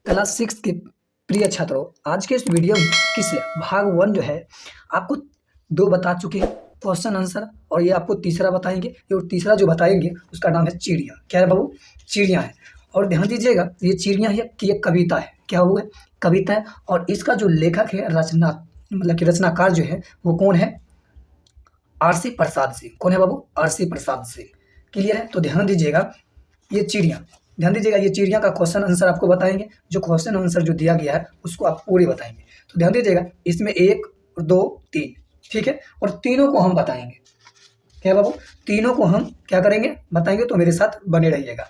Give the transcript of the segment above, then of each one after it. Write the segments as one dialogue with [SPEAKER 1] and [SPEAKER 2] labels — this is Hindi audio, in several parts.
[SPEAKER 1] क्लास 6 के प्रिय छात्रों, आज के इस वीडियो में किस भाग 1 जो है आपको 2 बता चुके हैं क्वेश्चन आंसर, और ये आपको तीसरा बताएंगे। और तीसरा जो बताएंगे उसका नाम है चिड़िया। क्या है बाबू? चिड़िया है। और ध्यान दीजिएगा, ये चिड़िया है कि ये कविता है। क्या हुआ है? कविता है। और इसका जो लेखक है, रचना मतलब कि रचनाकार जो है वो कौन है? आरसी प्रसाद सिंह। कौन है बाबू? आरसी प्रसाद सिंह। क्लियर है? तो ध्यान दीजिएगा, ये चिड़िया, ध्यान दीजिएगा, ये चिड़िया का क्वेश्चन आंसर आपको बताएंगे। जो क्वेश्चन आंसर जो दिया गया है उसको आप पूरे बताएंगे। तो ध्यान दीजिएगा, इसमें 1, 2, 3, ठीक है, और तीनों को हम बताएंगे। क्या बाबू? तीनों को हम क्या करेंगे? बताएंगे। तो मेरे साथ बने रहिएगा,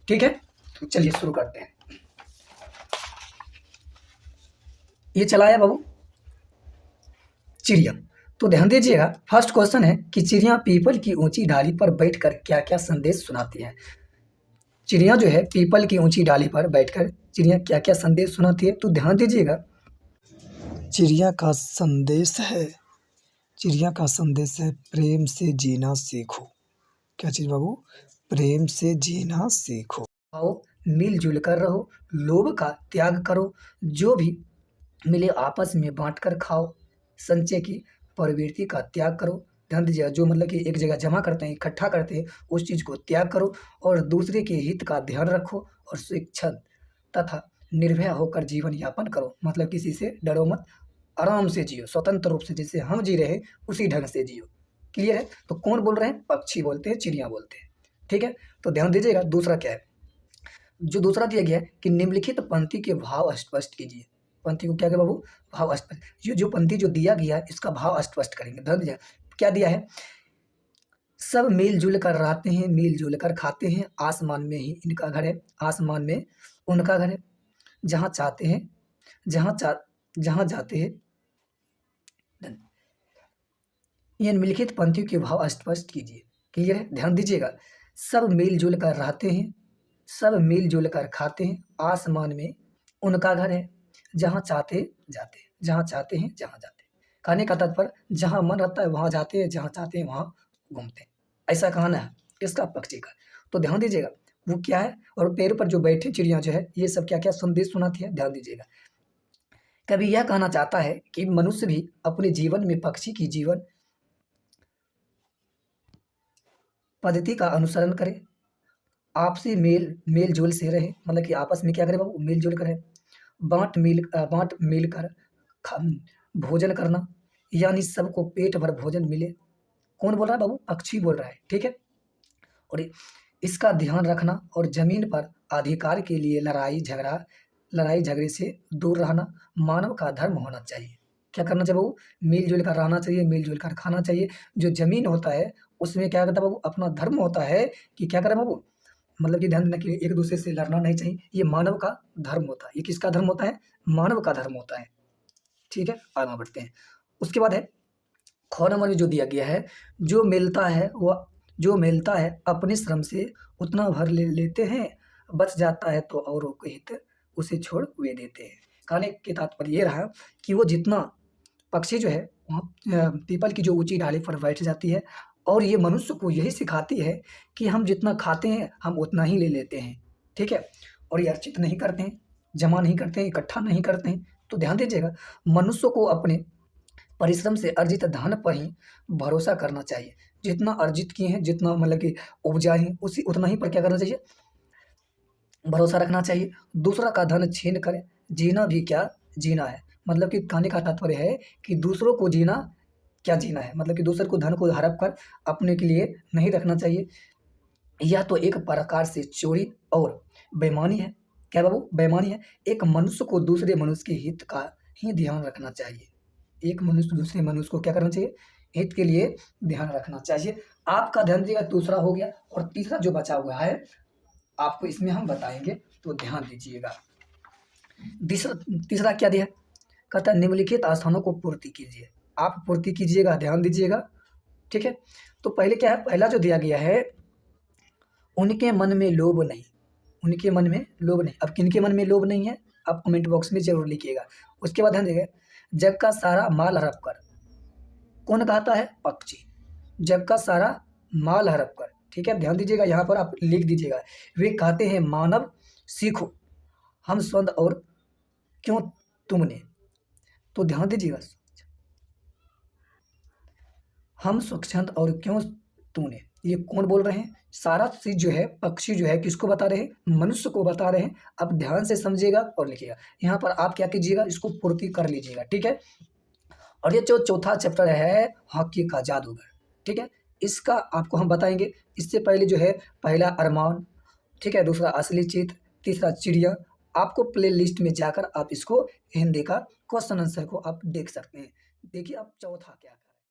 [SPEAKER 1] ठीक है। तो चलिए शुरू करते हैं। ये चला है बाबू चिड़िया। तो ध्यान दीजिएगा, फर्स्ट क्वेश्चन है कि चिड़िया पीपल की ऊंची डाली पर बैठकर क्या क्या संदेश सुनाती है। चिड़िया जो है पीपल की ऊंची डाली पर बैठकर चिड़िया क्या क्या संदेश सुनाती है। तो ध्यान दीजिएगा, चिड़िया का संदेश है, चिड़िया का संदेश है प्रेम से जीना सीखो। क्या चीज बाबू? प्रेम से जीना सीखो। आओ मिलजुल कर रहो, लोभ का त्याग करो, जो भी मिले आपस में बांट कर खाओ, संचय की प्रवृत्ति का त्याग करो। ध्यान दीजिएगा, जो मतलब कि एक जगह जमा करते हैं, इकट्ठा करते हैं, उस चीज को त्याग करो और दूसरे के हित का ध्यान रखो और शिक्षण तथा निर्भय होकर जीवन यापन करो। मतलब किसी से डरो मत, आराम से जियो, स्वतंत्र रूप से जैसे हम जी रहे हैं उसी ढंग से जियो। क्लियर है? तो कौन बोल रहे हैं? पक्षी बोलते हैं, चिड़िया बोलते हैं, ठीक है। तो ध्यान दीजिएगा, दूसरा क्या है? जो दूसरा दिया गया है कि निम्नलिखित पंक्ति के भाव स्पष्ट कीजिए। पंक्ति को क्या है बाबू? भाव स्पष्ट। ये जो पंक्ति जो दिया गया है इसका भाव स्पष्ट करेंगे। ध्यान दीजिए, क्या दिया है? सब मिलजुल कर रहते हैं, मिलजुल कर खाते हैं, आसमान में ही इनका घर है, आसमान में उनका घर है, जहाँ चाहते हैं, जहाँ जाते हैं। ये निम्नलिखित पंक्तियों के भाव स्पष्ट कीजिए। क्लियर है? ध्यान दीजिएगा, सब मिलजुल कर रहते हैं, सब मिलजुल कर खाते हैं, आसमान में उनका घर है, जहाँ चाहते जाते हैं, जहाँ चाहते हैं जहाँ जाते हैं। कहने का तात्पर्य जहाँ मन रहता है वहाँ जाते हैं, जहाँ चाहते हैं वहाँ घूमते हैं। ऐसा कहना है इसका पक्षी का। तो ध्यान दीजिएगा, वो क्या है? और पेड़ पर जो बैठे चिड़िया जो है ये सब क्या क्या संदेश सुनाती है। ध्यान दीजिएगा, कभी यह कहना चाहता है कि मनुष्य भी अपने जीवन में पक्षी की जीवन पद्धति का अनुसरण करे, आपसी मेल जोल से रहे। मतलब कि आपस में क्या करे बाबू? मेल जोल करे, बांट मिल कर भोजन करना, यानी सबको पेट भर भोजन मिले। कौन बोल रहा है बाबू? पक्षी बोल रहा है, ठीक है। और इसका ध्यान रखना और जमीन पर अधिकार के लिए लड़ाई झगड़े से दूर रहना मानव का धर्म होना चाहिए। क्या करना चाहिए बाबू? मिलजुल कर रहना चाहिए, मिलजुल कर खाना चाहिए। जो जमीन होता है उसमें क्या करता है बाबू? अपना धर्म होता है कि क्या करें बाबू? मतलब कि ध्यान देना कि एक दूसरे से लड़ना नहीं चाहिए, ये मानव का धर्म होता है। ये किसका धर्म होता है? मानव का धर्म होता है, ठीक है। आगे बढ़ते हैं। उसके बाद है ख नंबर में जो दिया गया है, जो मिलता है अपने श्रम से उतना भर ले लेते हैं, बच जाता है तो औरों को हित उसे छोड़ वे देते हैं। कहने के तात्पर्य ये रहा कि वो जितना पक्षी जो है वहाँ पीपल की जो ऊंची डाली पर बैठ जाती है, और ये मनुष्य को यही सिखाती है कि हम जितना खाते हैं हम उतना ही ले लेते हैं, ठीक है। और ये अर्चित नहीं करते हैं, जमा नहीं करते हैं, इकट्ठा नहीं करते हैं। तो ध्यान दीजिएगा, मनुष्य को अपने परिश्रम से अर्जित धन पर ही भरोसा करना चाहिए। जितना अर्जित किए हैं, जितना मतलब कि उपजाए हैं, उसी उतना ही पर क्या करना चाहिए? भरोसा रखना चाहिए। दूसरा का धन छीन कर जीना भी क्या जीना है। मतलब कि कहने का तात्पर्य है कि दूसरों को जीना क्या जीना है। मतलब कि दूसरे को धन को हड़प कर अपने के लिए नहीं रखना चाहिए। यह तो एक प्रकार से चोरी और बेईमानी है। क्या बाबू? बेईमानी है। एक मनुष्य को दूसरे मनुष्य के हित का ही ध्यान रखना चाहिए। एक मनुष्य दूसरे मनुष्य को क्या करना चाहिए? हित के लिए ध्यान रखना चाहिए। आपका ध्यान दीजिएगा, दूसरा हो गया। और तीसरा जो बचा हुआ है आपको इसमें हम बताएंगे, तो ध्यान दीजिएगा। तीसरा क्या दिया है? कहता है निम्नलिखित आस्थानों को पूर्ति कीजिए। आप पूर्ति कीजिएगा, ध्यान दीजिएगा, ठीक है। तो पहले क्या है? पहला जो दिया गया है, उनके मन में लोभ नहीं, उनके मन में लोभ नहीं। अब किनके मन में लोभ नहीं है आप कमेंट बॉक्स में जरूर लिखिएगा। उसके बाद ध्यान दीजिएगा, जग का सारा माल हड़प कर। कौन कहता है? पक्षी। जग का सारा माल हड़प कर, ठीक है। ध्यान दीजिएगा, यहाँ पर आप लिख दीजिएगा, वे कहते हैं मानव सीखो, हम स्वंद और क्यों तुमने। तो ध्यान दीजिएगा, हम स्वच्छंद और क्यों तूने, ये कौन बोल रहे हैं? सारा चीज जो है पक्षी जो है किसको बता रहे हैं? मनुष्य को बता रहे हैं। अब ध्यान से समझिएगा और लिखिएगा। यहाँ पर आप क्या कीजिएगा, इसको पूर्ति कर लीजिएगा, ठीक है। और ये जो चौथा चैप्टर है हॉकी का जादूगर, ठीक है, इसका आपको हम बताएंगे। इससे पहले जो है पहला अरमान, ठीक है, दूसरा असली चित्र, तीसरा चिड़िया। आपको प्ले लिस्ट में जाकर आप इसको हिंदी का क्वेश्चन आंसर को आप देख सकते हैं। देखिए अब चौथा क्या